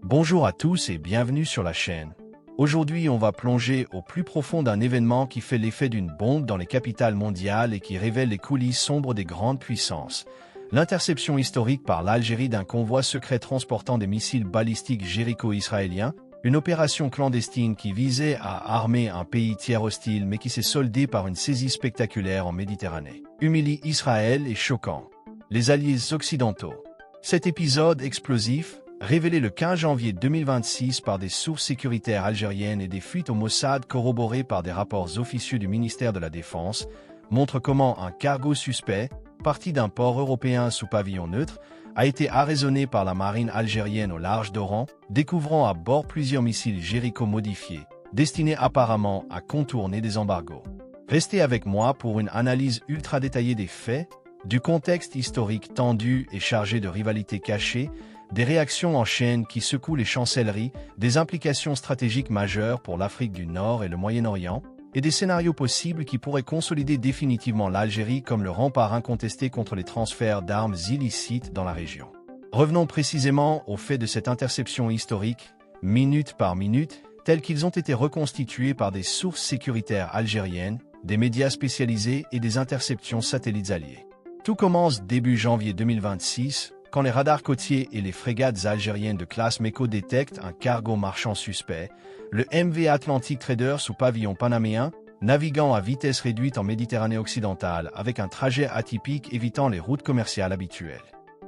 Bonjour à tous et bienvenue sur la chaîne. Aujourd'hui, on va plonger au plus profond d'un événement qui fait l'effet d'une bombe dans les capitales mondiales et qui révèle les coulisses sombres des grandes puissances. L'interception historique par l'Algérie d'un convoi secret transportant des missiles balistiques jéricho-israéliens, une opération clandestine qui visait à armer un pays tiers hostile mais qui s'est soldée par une saisie spectaculaire en Méditerranée, humilie Israël et choquant les alliés occidentaux. Cet épisode explosif, révélé le 15 janvier 2026 par des sources sécuritaires algériennes et des fuites au Mossad corroborées par des rapports officieux du ministère de la Défense, montre comment un cargo suspect, parti d'un port européen sous pavillon neutre, a été arraisonné par la marine algérienne au large d'Oran, découvrant à bord plusieurs missiles Jéricho modifiés, destinés apparemment à contourner des embargos. Restez avec moi pour une analyse ultra détaillée des faits, du contexte historique tendu et chargé de rivalités cachées, des réactions en chaîne qui secouent les chancelleries, des implications stratégiques majeures pour l'Afrique du Nord et le Moyen-Orient, et des scénarios possibles qui pourraient consolider définitivement l'Algérie comme le rempart incontesté contre les transferts d'armes illicites dans la région. Revenons précisément aux faits de cette interception historique, minute par minute, tels qu'ils ont été reconstitués par des sources sécuritaires algériennes, des médias spécialisés et des interceptions satellites alliés. Tout commence début janvier 2026, quand les radars côtiers et les frégates algériennes de classe MECO détectent un cargo marchand suspect, le MV Atlantic Trader sous pavillon panaméen, naviguant à vitesse réduite en Méditerranée occidentale avec un trajet atypique évitant les routes commerciales habituelles.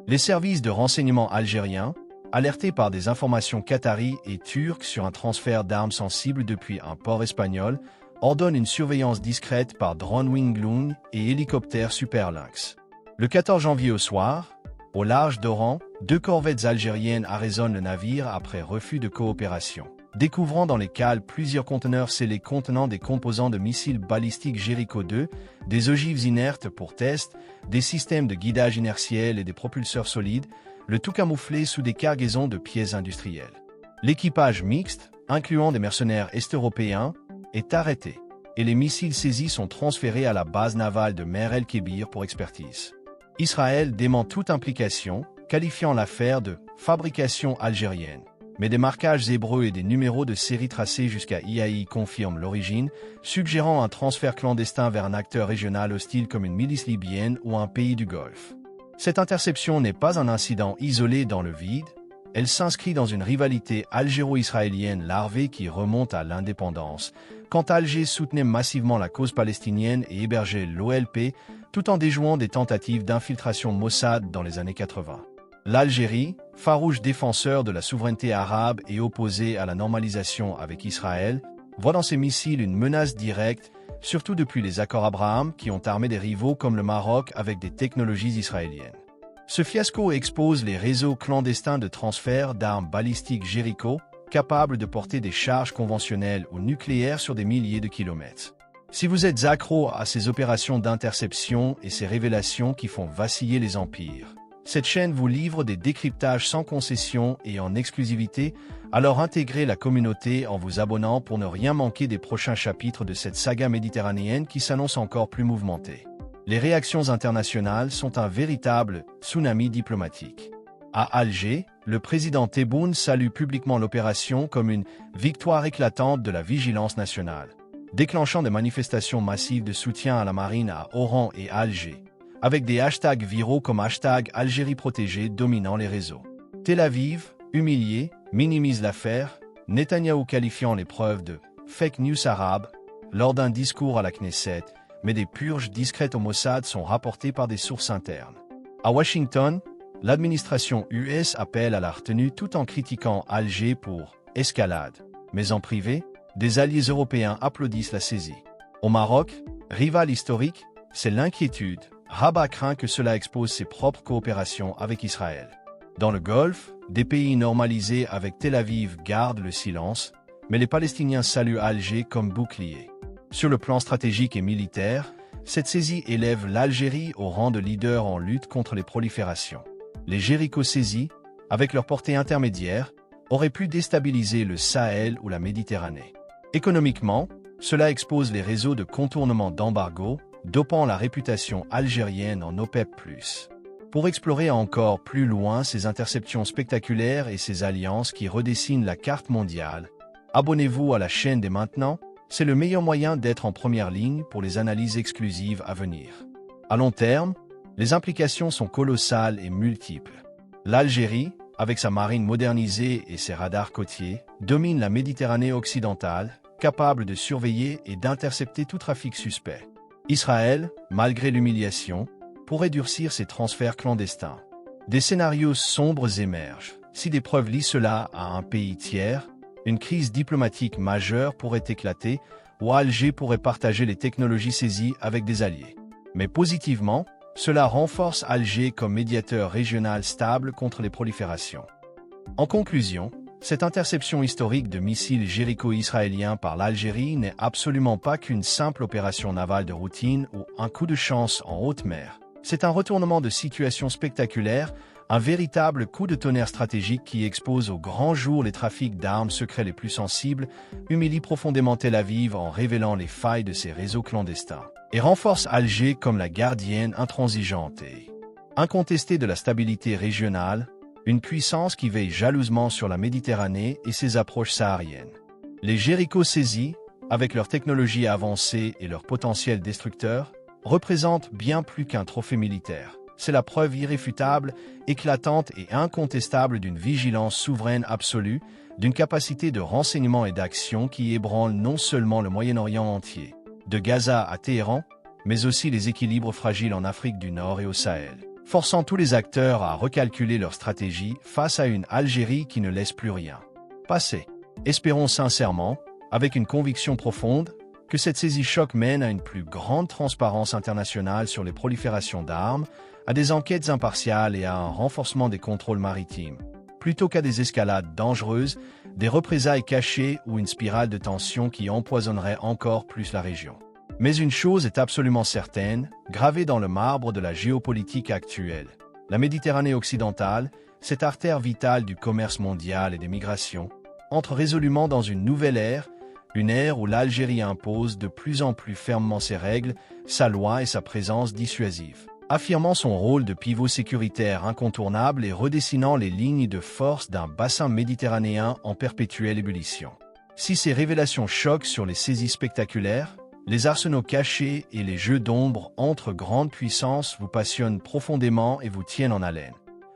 Les services de renseignement algériens, alertés par des informations qataries et turques sur un transfert d'armes sensibles depuis un port espagnol, ordonnent une surveillance discrète par drone Wing et hélicoptère Super Lynx. Le 14 janvier au soir, au large d'Oran, 2 corvettes algériennes arraisonnent le navire après refus de coopération, découvrant dans les cales plusieurs conteneurs scellés contenant des composants de missiles balistiques Jéricho 2, des ogives inertes pour test, des systèmes de guidage inertiel et des propulseurs solides, le tout camouflé sous des cargaisons de pièces industrielles. L'équipage mixte, incluant des mercenaires est-européens, est arrêté, et les missiles saisis sont transférés à la base navale de Mer el-Kébir pour expertise. Israël dément toute implication, qualifiant l'affaire de « fabrication algérienne ». Mais des marquages hébreux et des numéros de série tracés jusqu'à IAI confirment l'origine, suggérant un transfert clandestin vers un acteur régional hostile comme une milice libyenne ou un pays du Golfe. Cette interception n'est pas un incident isolé dans le vide, elle s'inscrit dans une rivalité algéro-israélienne larvée qui remonte à l'indépendance, quand Alger soutenait massivement la cause palestinienne et hébergeait l'OLP, tout en déjouant des tentatives d'infiltration Mossad dans les années 80. L'Algérie, farouche défenseur de la souveraineté arabe et opposée à la normalisation avec Israël, voit dans ses missiles une menace directe, surtout depuis les accords Abraham qui ont armé des rivaux comme le Maroc avec des technologies israéliennes. Ce fiasco expose les réseaux clandestins de transfert d'armes balistiques Jéricho, capables de porter des charges conventionnelles ou nucléaires sur des milliers de kilomètres. Si vous êtes accro à ces opérations d'interception et ces révélations qui font vaciller les empires, cette chaîne vous livre des décryptages sans concession et en exclusivité, alors intégrez la communauté en vous abonnant pour ne rien manquer des prochains chapitres de cette saga méditerranéenne qui s'annonce encore plus mouvementée. Les réactions internationales sont un véritable tsunami diplomatique. À Alger, le président Tebboune salue publiquement l'opération comme une victoire éclatante de la vigilance nationale, déclenchant des manifestations massives de soutien à la marine à Oran et Alger, avec des hashtags viraux comme hashtag Algérie protégée dominant les réseaux. Tel Aviv, humilié, minimise l'affaire, Netanyahou qualifiant les preuves de « fake news arabe » lors d'un discours à la Knesset, mais des purges discrètes au Mossad sont rapportées par des sources internes. À Washington, l'administration US appelle à la retenue tout en critiquant Alger pour « escalade », mais en privé, des alliés européens applaudissent la saisie. Au Maroc, rival historique, c'est l'inquiétude. Rabat craint que cela expose ses propres coopérations avec Israël. Dans le Golfe, des pays normalisés avec Tel Aviv gardent le silence, mais les Palestiniens saluent Alger comme bouclier. Sur le plan stratégique et militaire, cette saisie élève l'Algérie au rang de leader en lutte contre les proliférations. Les Jéricho saisis, avec leur portée intermédiaire, auraient pu déstabiliser le Sahel ou la Méditerranée. Économiquement, cela expose les réseaux de contournement d'embargo, dopant la réputation algérienne en OPEP+. pour explorer encore plus loin ces interceptions spectaculaires et ces alliances qui redessinent la carte mondiale. Abonnez-vous à la chaîne dès maintenant, c'est le meilleur moyen d'être en première ligne pour les analyses exclusives à venir. À long terme, les implications sont colossales et multiples. L'Algérie, avec sa marine modernisée et ses radars côtiers, domine la Méditerranée occidentale, capable de surveiller et d'intercepter tout trafic suspect. Israël, malgré l'humiliation, pourrait durcir ses transferts clandestins. Des scénarios sombres émergent. Si des preuves lient cela à un pays tiers, une crise diplomatique majeure pourrait éclater ou Alger pourrait partager les technologies saisies avec des alliés. Mais positivement, cela renforce Alger comme médiateur régional stable contre les proliférations. En conclusion, cette interception historique de missiles jéricho-israéliens par l'Algérie n'est absolument pas qu'une simple opération navale de routine ou un coup de chance en haute mer. C'est un retournement de situation spectaculaire, un véritable coup de tonnerre stratégique qui expose au grand jour les trafics d'armes secrets les plus sensibles, humilie profondément Tel Aviv en révélant les failles de ses réseaux clandestins, et renforce Alger comme la gardienne intransigeante et incontestée de la stabilité régionale, une puissance qui veille jalousement sur la Méditerranée et ses approches sahariennes. Les Jéricho saisis, avec leur technologie avancée et leur potentiel destructeur, représentent bien plus qu'un trophée militaire. C'est la preuve irréfutable, éclatante et incontestable d'une vigilance souveraine absolue, d'une capacité de renseignement et d'action qui ébranle non seulement le Moyen-Orient entier, de Gaza à Téhéran, mais aussi les équilibres fragiles en Afrique du Nord et au Sahel, forçant tous les acteurs à recalculer leur stratégie face à une Algérie qui ne laisse plus rien passer. Espérons sincèrement, avec une conviction profonde, que cette saisie choc mène à une plus grande transparence internationale sur les proliférations d'armes, à des enquêtes impartiales et à un renforcement des contrôles maritimes, plutôt qu'à des escalades dangereuses, des représailles cachées ou une spirale de tension qui empoisonnerait encore plus la région. Mais une chose est absolument certaine, gravée dans le marbre de la géopolitique actuelle. La Méditerranée occidentale, cette artère vitale du commerce mondial et des migrations, entre résolument dans une nouvelle ère, une ère où l'Algérie impose de plus en plus fermement ses règles, sa loi et sa présence dissuasive, affirmant son rôle de pivot sécuritaire incontournable et redessinant les lignes de force d'un bassin méditerranéen en perpétuelle ébullition. Si ces révélations choquent sur les saisies spectaculaires, les arsenaux cachés et les jeux d'ombre entre grandes puissances vous passionnent profondément et vous tiennent en haleine.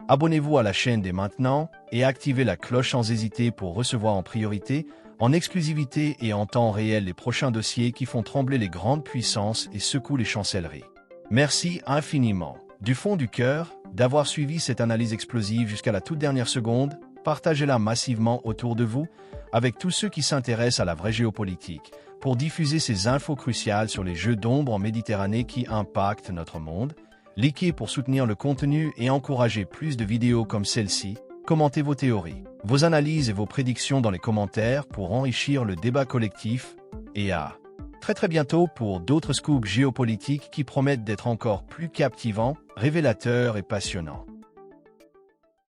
Abonnez-vous à la chaîne dès maintenant et activez la cloche sans hésiter pour recevoir en priorité, en exclusivité et en temps réel les prochains dossiers qui font trembler les grandes puissances et secouent les chancelleries. Merci infiniment, du fond du cœur, d'avoir suivi cette analyse explosive jusqu'à la toute dernière seconde. Partagez-la massivement autour de vous, avec tous ceux qui s'intéressent à la vraie géopolitique, pour diffuser ces infos cruciales sur les jeux d'ombre en Méditerranée qui impactent notre monde. Likez pour soutenir le contenu et encourager plus de vidéos comme celle-ci. Commentez vos théories, vos analyses et vos prédictions dans les commentaires pour enrichir le débat collectif. Et à très bientôt pour d'autres scoops géopolitiques qui promettent d'être encore plus captivants, révélateurs et passionnants.